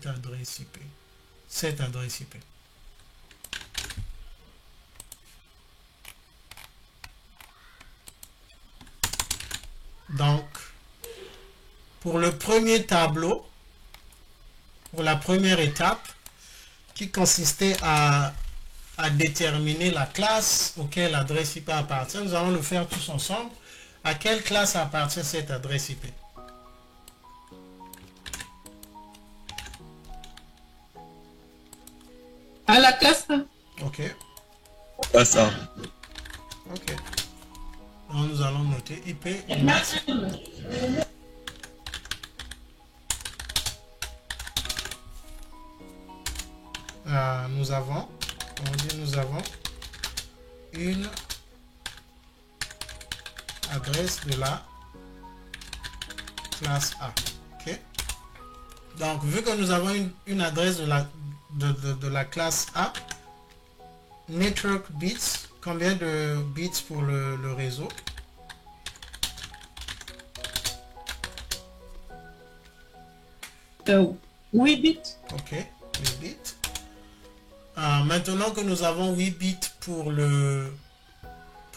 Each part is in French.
cette adresse IP. Cette adresse IP. Donc, pour le premier tableau, pour la première étape, qui consistait à déterminer la classe auquel l'adresse IP appartient, nous allons le faire tous ensemble. À quelle classe appartient cette adresse IP? À la classe A. Ok. Classe A. Ok. Donc nous allons noter IP. Nous avons, nous avons une adresse de la classe A. Ok. Donc vu que nous avons une adresse de la classe A, network bits, combien de bits pour le réseau? Euh, 8 bits. Ok, 8 bits. Maintenant que nous avons 8 bits pour le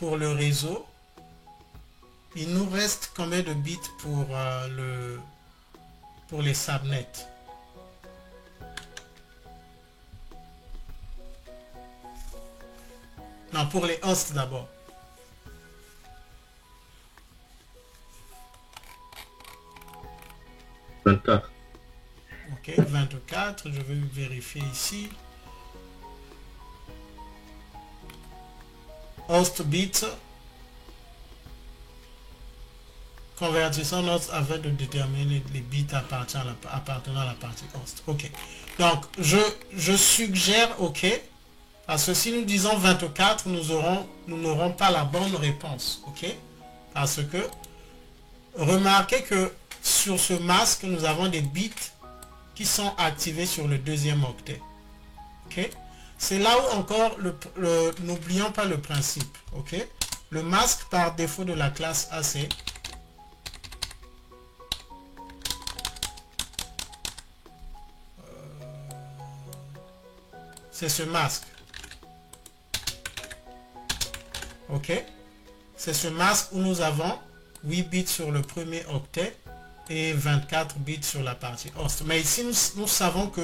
réseau, il nous reste combien de bits pour les subnets? Non, pour les hosts d'abord. Ok, 24, je vais vérifier ici. Host bits. Convertissant host afin de déterminer les bits appartenant à la partie host. Ok. Donc, je suggère OK. Parce que si nous disons 24, nous n'aurons pas la bonne réponse. Ok. Parce que, remarquez que sur ce masque, nous avons des bits qui sont activés sur le deuxième octet. Ok. C'est là où encore, n'oublions pas le principe. Ok. Le masque par défaut de la classe AC, c'est ce masque. Ok. C'est ce masque où nous avons 8 bits sur le premier octet et 24 bits sur la partie host. Mais ici, nous savons que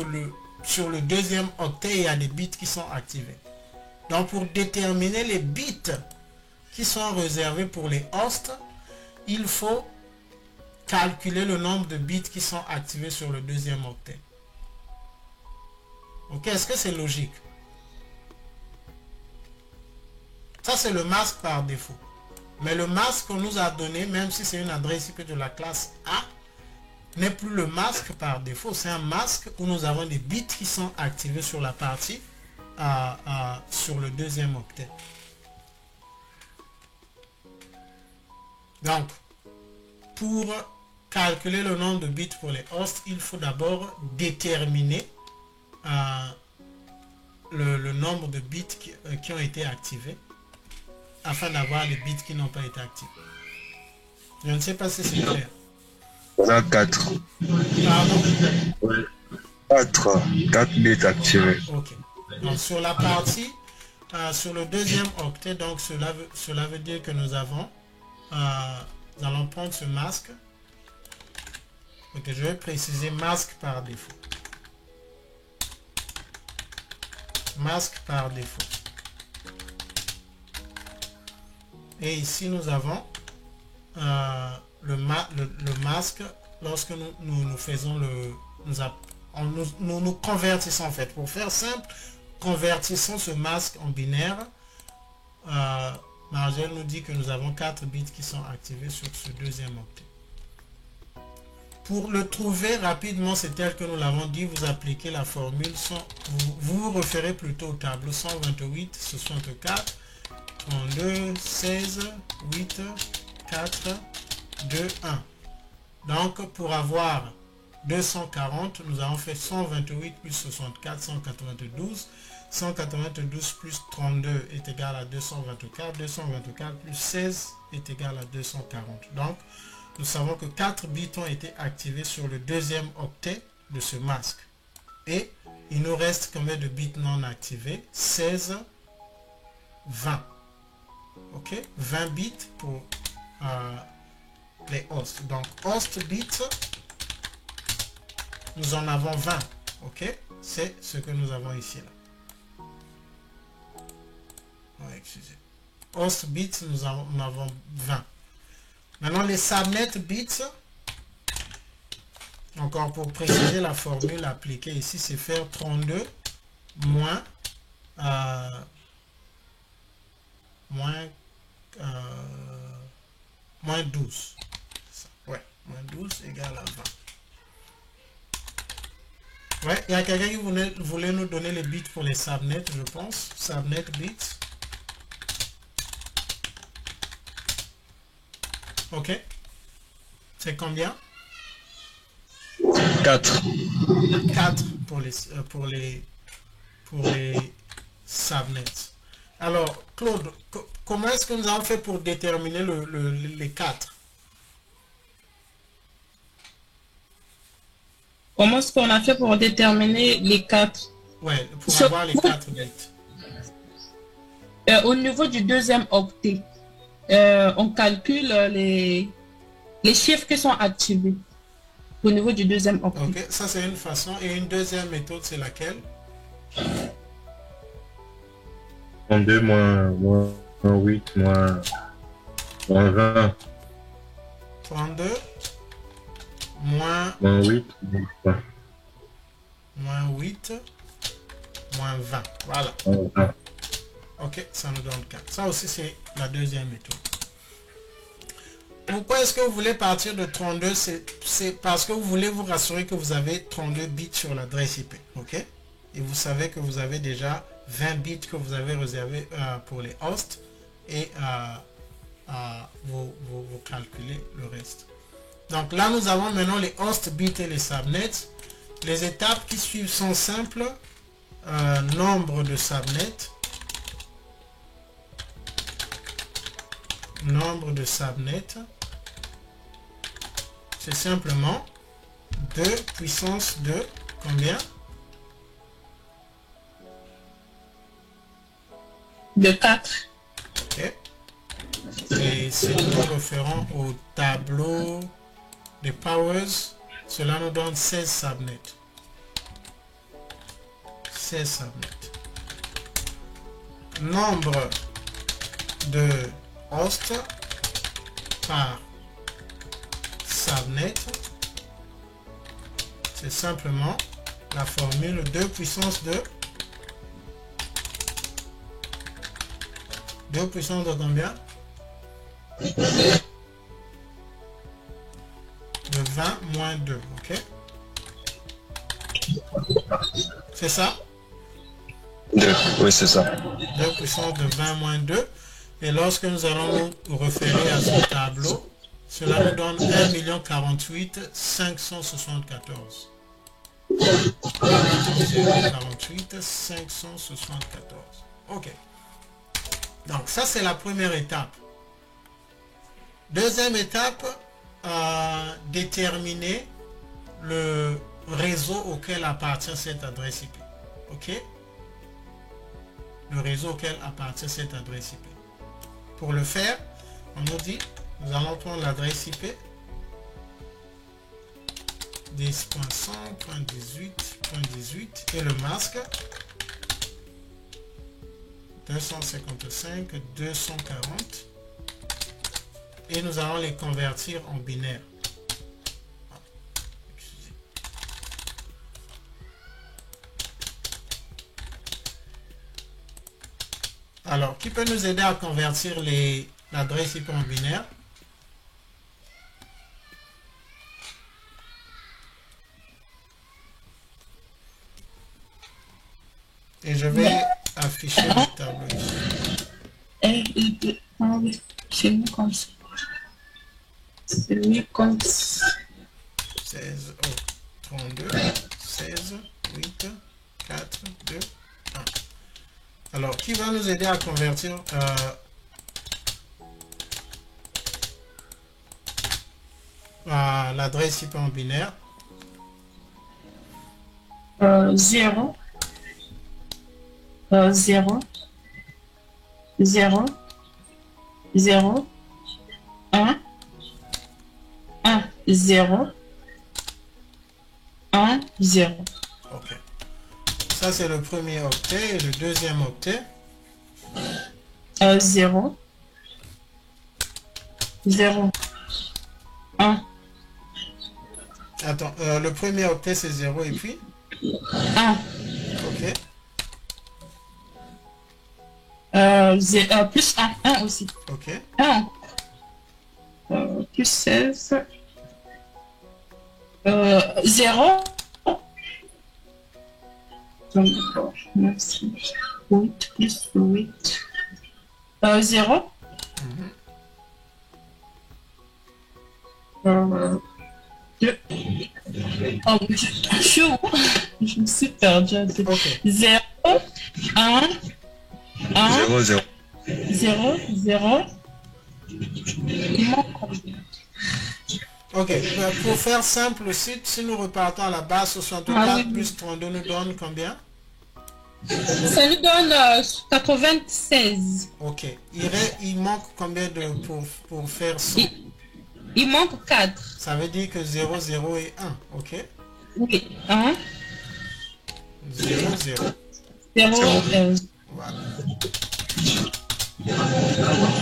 sur le deuxième octet, il y a des bits qui sont activés. Donc, pour déterminer les bits qui sont réservés pour les hosts, il faut calculer le nombre de bits qui sont activés sur le deuxième octet. Ok, est-ce que c'est logique? Ça, c'est le masque par défaut. Mais le masque qu'on nous a donné, même si c'est une adresse IP de la classe A, n'est plus le masque par défaut. C'est un masque où nous avons des bits qui sont activés sur la partie, sur le deuxième octet. Donc, pour calculer le nombre de bits pour les hosts, il faut d'abord déterminer le nombre de bits qui ont été activés afin d'avoir les bits qui n'ont pas été activés. Je ne sais pas si c'est clair. On a 4. Pardon? Ouais. 4 bits activés. Ok. Donc sur la partie, sur le deuxième octet, donc cela veut dire que nous allons prendre ce masque. Ok, je vais préciser masque par défaut. Masque par défaut. Et ici nous avons le masque lorsque nous faisons nous convertissons en fait. Pour faire simple, convertissons ce masque en binaire. Margelle nous dit que nous avons 4 bits qui sont activés sur ce deuxième octet. Pour le trouver rapidement, c'est tel que nous l'avons dit, vous appliquez la formule, vous vous référez plutôt au tableau 128, 64, 32, 16, 8, 4, 2, 1. Donc, pour avoir 240, nous avons fait 128 plus 64, 192. 192 plus 32 est égal à 224. 224 plus 16 est égal à 240. Donc, nous savons que 4 bits ont été activés sur le deuxième octet de ce masque. Et il nous reste combien de bits non activés? 16, 20. Ok, 20 bits pour les hosts. Donc host bits, nous en avons 20. Ok, c'est ce que nous avons ici là. Oh, excusez. Host bits, nous en avons 20. Maintenant les subnet bits, encore pour préciser la formule appliquée ici, c'est faire 32 moins moins 12. Ouais, moins 12 égale à 20. Ouais, il y a quelqu'un qui voulait nous donner les bits pour les subnets, je pense. Subnet bits. Ok. C'est combien? 4. 4 pour les subnets. Alors, Claude, comment est-ce que nous avons fait pour déterminer les 4? Comment est-ce qu'on a fait pour déterminer les 4? Ouais, pour avoir les 4 bits. Au niveau du deuxième octet, on calcule les chiffres qui sont activés. Au niveau du deuxième octet. Ok, ça c'est une façon. Et une deuxième méthode, c'est laquelle? 32 moins 8 moins 20. 32 moins 8 moins 8 moins 20. Voilà. 20. Ok, ça nous donne 4. Ça aussi, c'est la deuxième méthode. Pourquoi est-ce que vous voulez partir de 32? C'est parce que vous voulez vous rassurer que vous avez 32 bits sur l'adresse IP. Ok? Et vous savez que vous avez déjà 20 bits que vous avez réservés pour les hosts. Et vous calculez le reste. Donc là, nous avons maintenant les host bits et les subnets. Les étapes qui suivent sont simples. Nombre de subnets. Nombre de subnets. C'est simplement 2 puissance 2. Combien? De 4. Ok. Et si nous référons au tableau des powers, cela nous donne 16 subnets. 16 subnets. Nombre de hosts par subnet, c'est simplement la formule 2 puissance 2. 2 puissance de combien? De 20 moins 2, ok? C'est ça? 2. Oui, c'est ça. 2 puissance de 20 moins 2. Et lorsque nous allons nous référer à ce tableau, cela nous donne 1 048 574. 48 574. Ok. Donc ça c'est la première étape. Deuxième étape, déterminer le réseau auquel appartient cette adresse IP. Ok? Le réseau auquel appartient cette adresse IP. Pour le faire, on nous dit, nous allons prendre l'adresse IP 10.100.18.18 et le masque 255.240 et nous allons les convertir en binaire. Alors, qui peut nous aider à convertir l'adresse IP en binaire? Et je vais afficher le tableau ici. C'est mieux comme ça. C'est mieux comme ça. 16, 32, 16, 8, 4, 2, 1. Alors, qui va nous aider à convertir l'adresse IP en binaire? 0, 0, 0, 0, 1, 1, 0, 1, 0. Ok. Ça, c'est le premier octet. Et le deuxième octet. 0, 0, 1. Attends, le premier octet, c'est 0 et puis 1. Ok. Plus 1, 1 aussi. Ok. 1. Plus 16. 0. 8 plus 8. 0. Deux. Oh, je me suis perdu. Ok. 0, 1, 1, 0, 0. 0, 0. Il manque combien? Ok. Pour faire simple aussi, si nous repartons à la base, 64 plus 32 nous donne combien? Ça nous donne 96. Ok. Il manque combien de pour faire 100? Il manque 4. Ça veut dire que 0, 0 et 1. Ok. Oui. 1, 0, 0. 0, Voilà.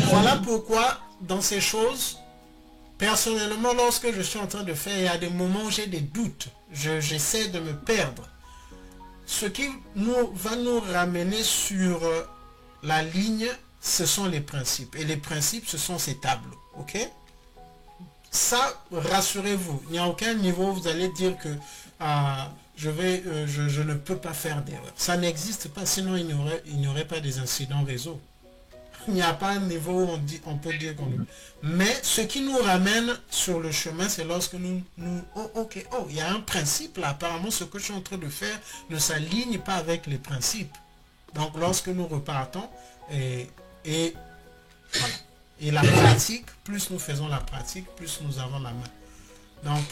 Voilà pourquoi, dans ces choses, personnellement, lorsque je suis en train de faire, il y a des moments où j'ai des doutes. J'essaie de me perdre. Ce qui va nous ramener sur la ligne, ce sont les principes. Et les principes, ce sont ces tableaux. Ok? Ça, rassurez-vous, il n'y a aucun niveau où vous allez dire que je ne peux pas faire d'erreur. Ça n'existe pas, sinon il n'y aurait pas des incidents réseau. Il n'y a pas un niveau où on peut dire qu'on... Mais ce qui nous ramène sur le chemin, c'est lorsque il y a un principe là. Apparemment, ce que je suis en train de faire ne s'aligne pas avec les principes. Donc, lorsque nous repartons, et voilà. Et la pratique, plus nous faisons la pratique, plus nous avons la main. Donc,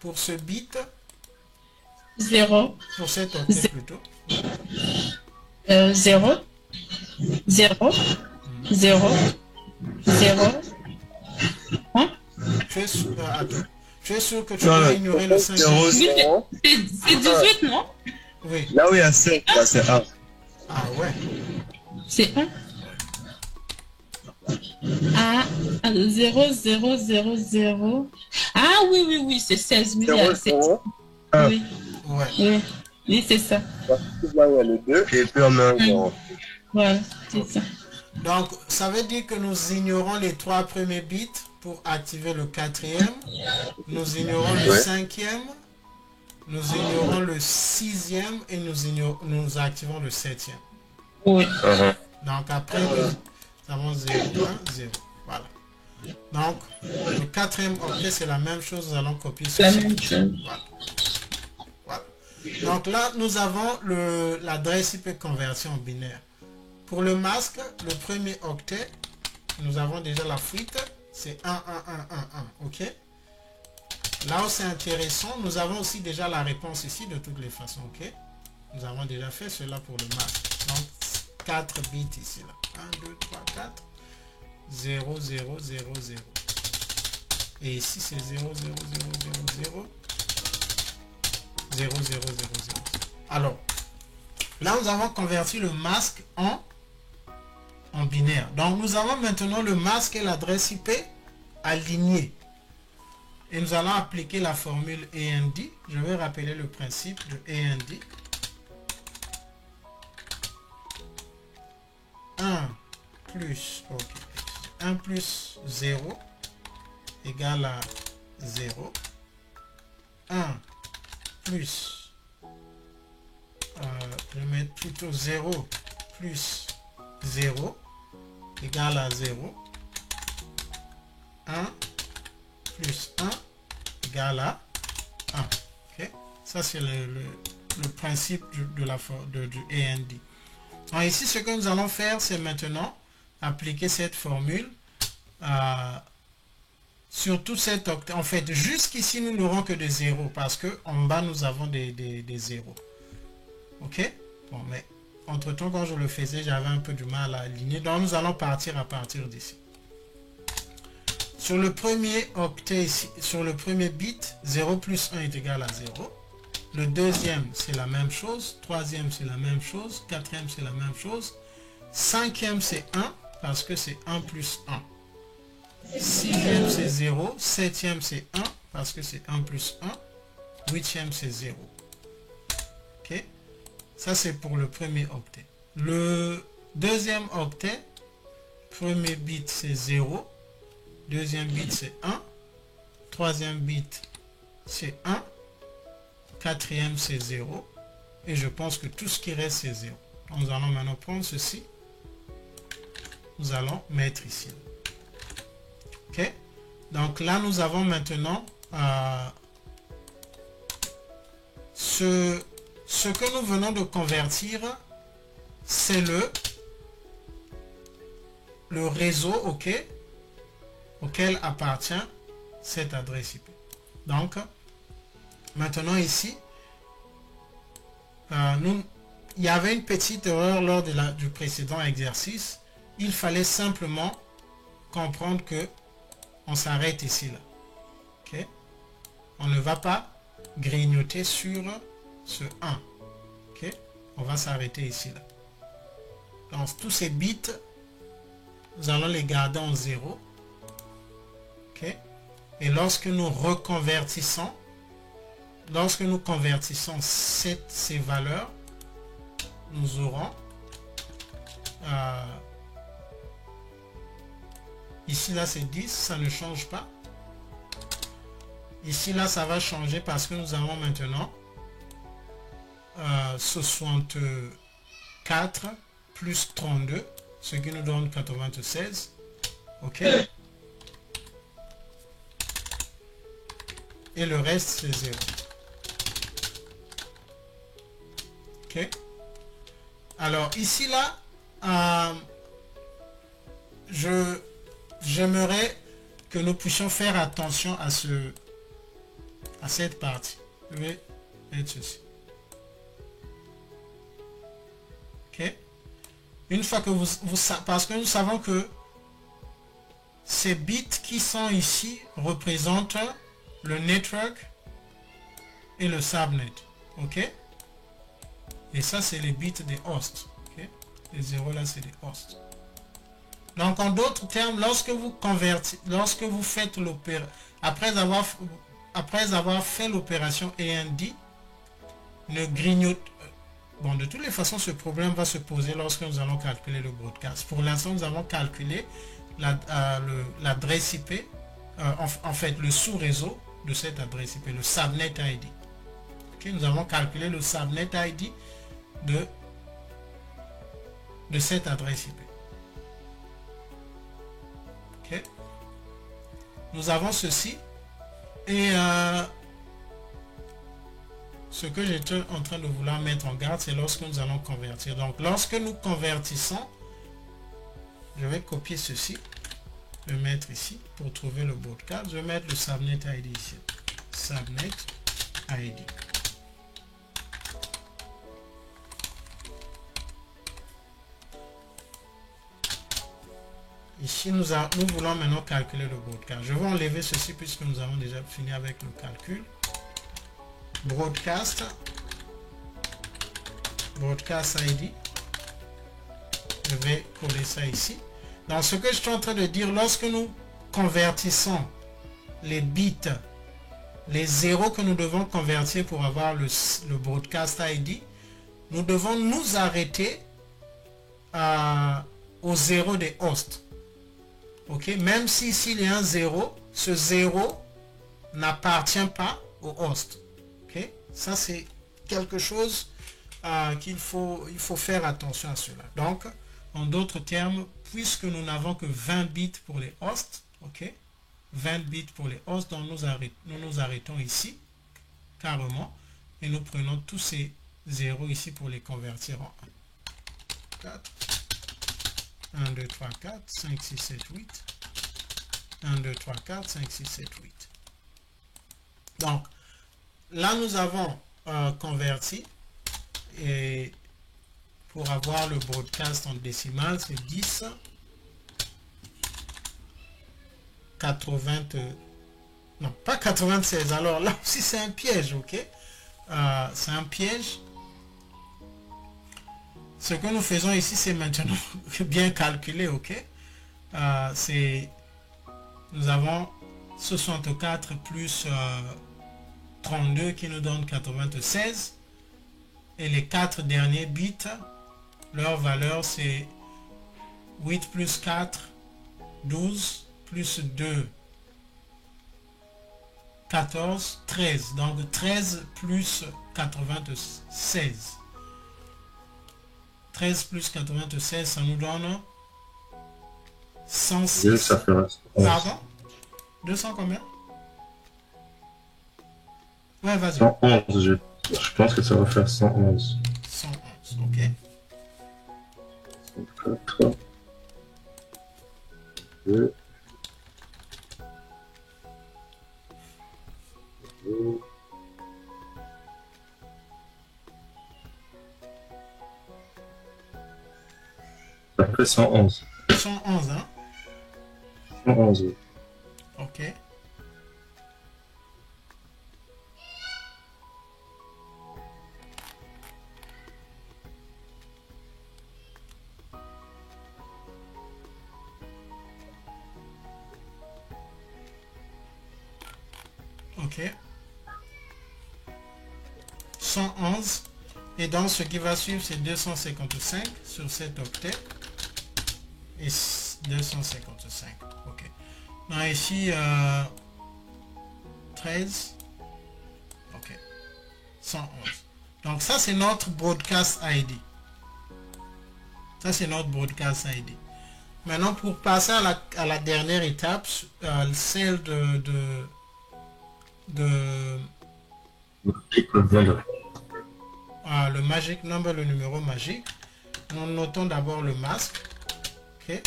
pour ce bit, 0, pour cet octet plutôt, 0, 0, 0, 0, 1. Tu es sûr que tu vas ignorer le 5? C'est 18, non? Oui. Là où il y a 5, là c'est 1. Ah ouais. C'est 1. Ah, 0, 0, 0, 0. Ah oui, c'est 16. Oui, 0, 0, 1. Oui, Ouais. oui, c'est ça. Là où il y a le 2, et puis on met un 0. Voilà, c'est ça. Donc, ça veut dire que nous ignorons les 3 premiers bits pour activer le 4e. Nous ignorons le 5e. Nous ignorons le 6e et nous activons le 7e. Oui. Donc, après, nous avons 0, 1, 0. Voilà. Donc, le 4e octet, c'est la même chose. Nous allons copier La ceci. même chose. Voilà. Donc là, nous avons l'adresse IP conversion en binaire. Pour le masque, le premier octet, nous avons déjà la fuite. C'est 1, 1, 1, 1, 1. OK? Là où c'est intéressant, nous avons aussi déjà la réponse ici de toutes les façons. OK? Nous avons déjà fait cela pour le masque. Donc, 4 bits ici. Là. 1, 2, 3, 4. 0, 0, 0, 0. Et ici, c'est 0, 0, 0, 0, 0. 0, 0, 0, 0. Alors, là, nous avons converti le masque en binaire. Donc, nous avons maintenant le masque et l'adresse IP alignés. Et nous allons appliquer la formule AND. Je vais rappeler le principe de AND. 1 plus, ok, 1 plus 0 égale à 0. 1 plus, je vais mettre plutôt 0 plus 0 égale à 0. 1 plus 1 égale à 1. Okay? Ça, c'est le principe du AND. Donc ici, ce que nous allons faire, c'est maintenant appliquer cette formule sur tout cet octet. En fait, jusqu'ici, nous n'aurons que des zéros parce que en bas, nous avons des zéros. Ok? Bon, mais entre-temps, quand je le faisais, j'avais un peu du mal à aligner. Donc, nous allons partir à partir d'ici. Sur le premier octet ici, sur le premier bit, 0 plus 1 est égal à 0. Le deuxième, c'est la même chose. Troisième, c'est la même chose. Quatrième, c'est la même chose. Cinquième, c'est 1 parce que c'est 1 plus 1. Sixième, c'est 0. Septième, c'est 1 parce que c'est 1 plus 1. Huitième, c'est 0. Ok? Ça, c'est pour le premier octet. Le deuxième octet, premier bit, c'est 0. Deuxième bit, c'est 1. Troisième bit, c'est 1. Quatrième, c'est 0. Et je pense que tout ce qui reste, c'est 0. Nous allons maintenant prendre ceci. Nous allons mettre ici. Ok? Donc là, nous avons maintenant ce que nous venons de convertir, c'est le réseau, ok, auquel appartient cette adresse IP. Donc, maintenant ici, il y avait une petite erreur lors du précédent exercice. Il fallait simplement comprendre que on s'arrête ici là. Ok? On ne va pas grignoter sur ce 1. Ok? On va s'arrêter ici là. Donc tous ces bits, nous allons les garder en 0. Ok? Et lorsque nous reconvertissons, ces valeurs, nous aurons ici là c'est 10, ça ne change pas. Ici là ça va changer parce que nous avons maintenant 64 plus 32, ce qui nous donne 96. Ok? Et le reste c'est 0. Ok? Alors ici là, j'aimerais que nous puissions faire attention à cette partie. Je vais mettre ceci. Ok? Une fois que parce que nous savons que ces bits qui sont ici représentent le network et le subnet. Ok? Et ça, c'est les bits des hosts. Okay? Les 0 là, c'est des hosts. Donc, en d'autres termes, lorsque vous faites l'opération, après avoir fait l'opération AND, ne grignote. Bon, de toutes les façons, ce problème va se poser lorsque nous allons calculer le broadcast. Pour l'instant, nous avons calculé l'adresse IP, en fait, le sous-réseau de cette adresse IP, le subnet ID. Okay? Nous avons calculé le subnet ID de cette adresse IP. Okay. Nous avons ceci et ce que j'étais en train de vouloir mettre en garde, c'est lorsque nous allons convertir. Donc lorsque nous convertissons, je vais copier ceci, le mettre ici pour trouver le broadcast. Je vais mettre le subnet ID ici, subnet ID. Ici, nous voulons maintenant calculer le broadcast. Je vais enlever ceci puisque nous avons déjà fini avec le calcul. Broadcast ID. Je vais coller ça ici. Dans ce que je suis en train de dire, lorsque nous convertissons les bits, les zéros que nous devons convertir pour avoir le broadcast ID, nous devons nous arrêter au 0 des hosts. Ok, même si ici il y a un 0, ce 0 n'appartient pas au host. Ok, ça c'est quelque chose il faut faire attention à cela. Donc, en d'autres termes, puisque nous n'avons que 20 bits pour les hosts, ok, 20 bits pour les hosts, donc nous nous arrêtons ici, carrément, et nous prenons tous ces 0 ici pour les convertir en 1. 4. 1, 2, 3, 4, 5, 6, 7, 8, 1, 2, 3, 4, 5, 6, 7, 8. Donc, là, nous avons converti. Et pour avoir le broadcast en décimal, c'est 10, 80, non, pas 96. Alors là aussi, c'est un piège, ok? C'est un piège. Ce que nous faisons ici, c'est maintenant bien calculé, ok? Nous avons 64 plus 32 qui nous donne 96. Et les 4 derniers bits, leur valeur c'est 8 plus 4, 12, plus 2, 14, 13. Donc 13 plus 96. 13 plus 96, ça nous donne 106. Ça fait 11. Pardon? 200 combien? Ouais, vas-y. 111, je pense que ça va faire 111. 111, ok. 4, 2, 2. Ça fait 111. 111, hein? 111, oui. Ok. Ok. 111. Et donc ce qui va suivre, c'est 255 sur 7 octets. Et 255. Ok. Donc ici, 13. Ok. 111. Donc ça, c'est notre broadcast ID. Ça, c'est notre broadcast ID. Maintenant, pour passer à la dernière étape, celle le magic number, le numéro magique, nous notons d'abord le masque. Ok.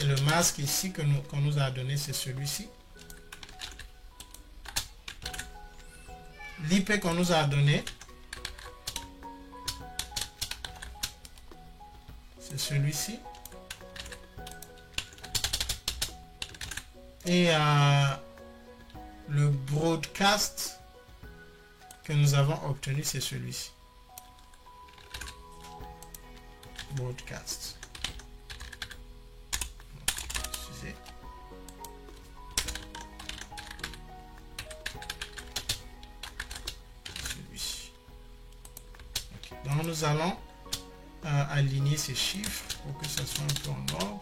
Et le masque ici qu'on nous a donné, c'est celui-ci. L'IP qu'on nous a donné, c'est celui-ci. Et le broadcast que nous avons obtenu, c'est celui-ci. Broadcast. Excusez. Celui-ci. Okay. Donc nous allons aligner ces chiffres pour que ça soit un peu en ordre.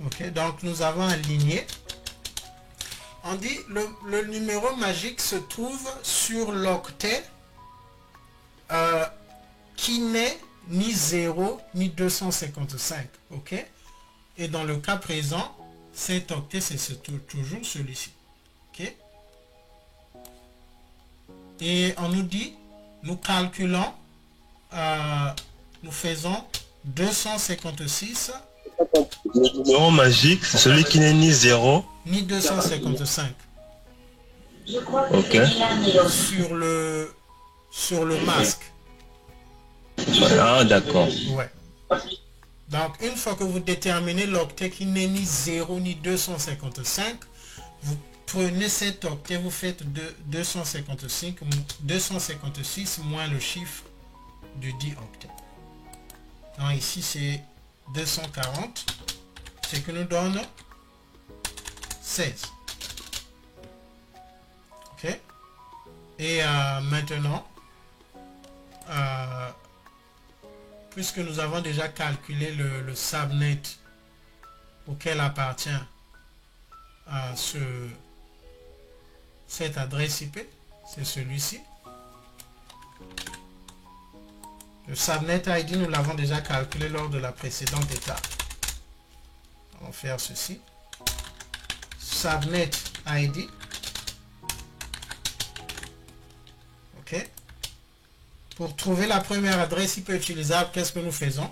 Ok, donc nous avons aligné. On dit le numéro magique se trouve sur l'octet qui n'est ni 0 ni 255. Ok. Et dans le cas présent, cet octet, c'est toujours celui-ci. Ok. Et on nous dit, nous calculons, nous faisons 256. Le numéro magique, c'est celui qui n'est ni 0 ni 255. Ok. Sur le masque. Ah, d'accord. Ouais. Donc, une fois que vous déterminez l'octet qui n'est ni 0 ni 255, vous prenez cet octet, vous faites 256 moins le chiffre du dit octet. Donc, ici, c'est 240, ce qui nous donne 16. Ok. Et maintenant, puisque nous avons déjà calculé le subnet auquel appartient cette adresse IP, c'est celui-ci. Le subnet ID, nous l'avons déjà calculé lors de la précédente étape. On va faire ceci. Subnet ID. OK. Pour trouver la première adresse IP utilisable, qu'est-ce que nous faisons?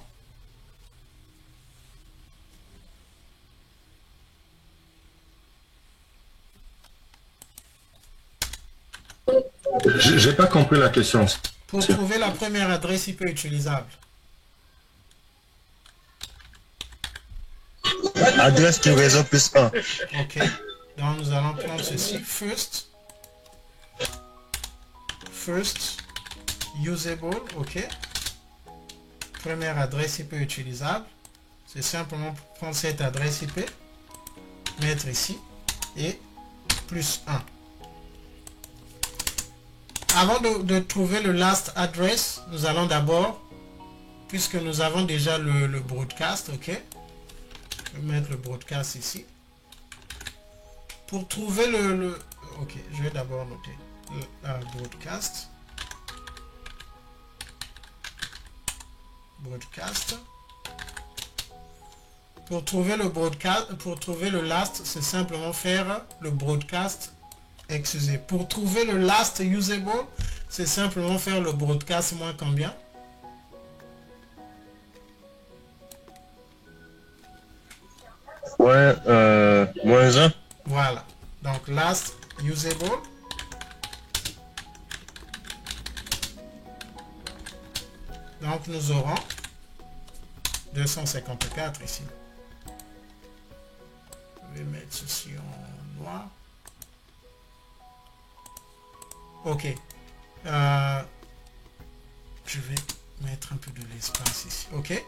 J'ai pas compris la question. Pour trouver la première adresse IP utilisable. Adresse du réseau plus 1. OK. Donc nous allons prendre ceci. First usable. OK. Première adresse IP utilisable. C'est simplement prendre cette adresse IP, mettre ici et plus 1. Avant de trouver le last address, nous allons d'abord, puisque nous avons déjà le broadcast, OK, je vais mettre le broadcast ici. Pour trouver OK, je vais d'abord noter le broadcast. Pour trouver le broadcast, pour trouver le last, c'est simplement faire le broadcast. Excusez. Pour trouver le last usable, c'est simplement faire le broadcast moins combien? Ouais, moins 1. Voilà. Donc last usable. Donc nous aurons 254 ici. Je vais mettre ceci en noir. OK. Je vais mettre un peu de l'espace ici. OK.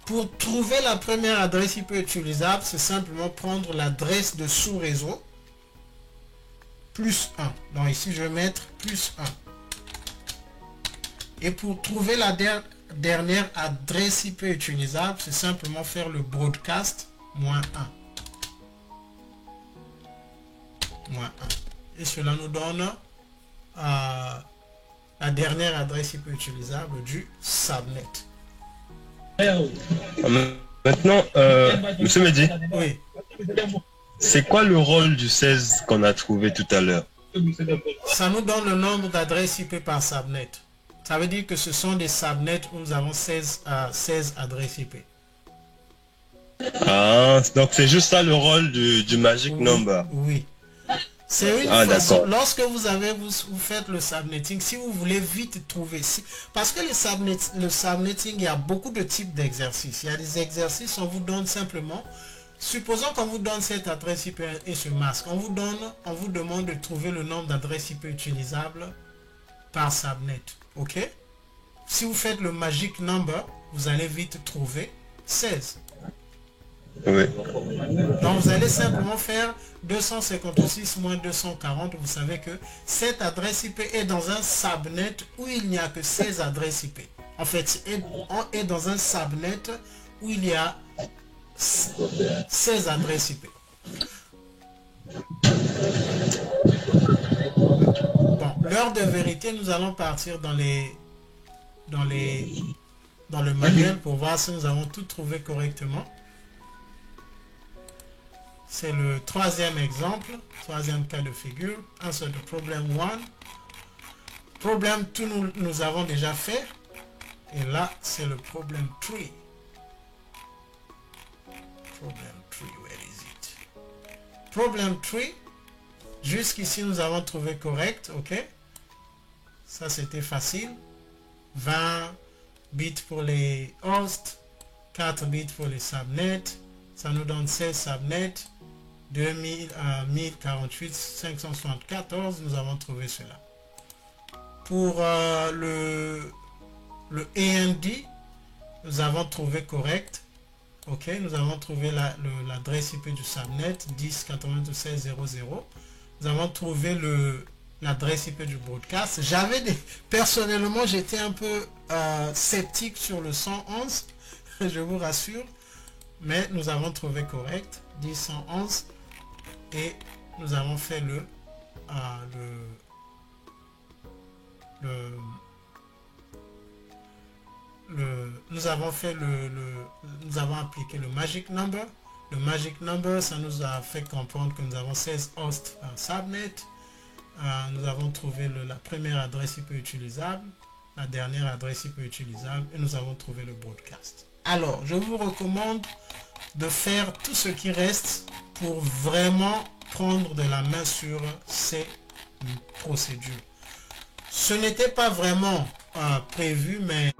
Pour trouver la première adresse IP utilisable, c'est simplement prendre l'adresse de sous-réseau plus 1. Donc ici, je vais mettre plus 1. Et pour trouver la dernière adresse IP utilisable, c'est simplement faire le broadcast moins 1. Moins 1. Et cela nous donne la dernière adresse IP utilisable du subnet. Maintenant, Monsieur Mehdi, Oui. c'est quoi le rôle du 16 qu'on a trouvé tout à l'heure? Ça nous donne le nombre d'adresses IP par subnet. Ça veut dire que ce sont des subnets où nous avons 16 adresses IP. Ah, donc c'est juste ça le rôle du magic number. Oui. C'est une façon, lorsque vous faites le subnetting, si vous voulez vite trouver, parce que le subnetting, il y a beaucoup de types d'exercices. Il y a des exercices, on vous donne simplement, supposons qu'on vous donne cette adresse IP et ce masque, on vous demande de trouver le nombre d'adresses IP utilisables par subnet. OK? Si vous faites le magic number, vous allez vite trouver 16. Oui. Donc vous allez simplement faire 256 moins 240. Vous savez que cette adresse IP est dans un subnet où il n'y a que 16 adresses IP. En fait, on est dans un subnet où il y a 16 adresses IP. Bon, l'heure de vérité, nous allons partir dans le manuel pour voir si nous avons tout trouvé correctement. C'est le troisième exemple, troisième cas de figure. Answer the problem 1. Problem 2, nous avons déjà fait. Et là, c'est le problem 3. Problem 3, where is it? Problem 3. Jusqu'ici, nous avons trouvé correct, ok? Ça, c'était facile. 20 bits pour les hosts, 4 bits pour les subnets. Ça nous donne 16 subnets. 1048, 574, nous avons trouvé cela. Pour le AND, nous avons trouvé correct. Ok, nous avons trouvé l'adresse IP du subnet 10.96.0.0. Nous avons trouvé l'adresse IP du broadcast. Personnellement, j'étais un peu sceptique sur le 111, je vous rassure, mais nous avons trouvé correct 10.111 et nous avons fait nous avons fait nous avons appliqué le magic number. Le magic number, ça nous a fait comprendre que nous avons 16 hosts par subnet. Nous avons trouvé la première adresse IP utilisable, la dernière adresse IP utilisable, et nous avons trouvé le broadcast. Alors, je vous recommande de faire tout ce qui reste pour vraiment prendre de la main sur ces procédures. Ce n'était pas vraiment prévu, mais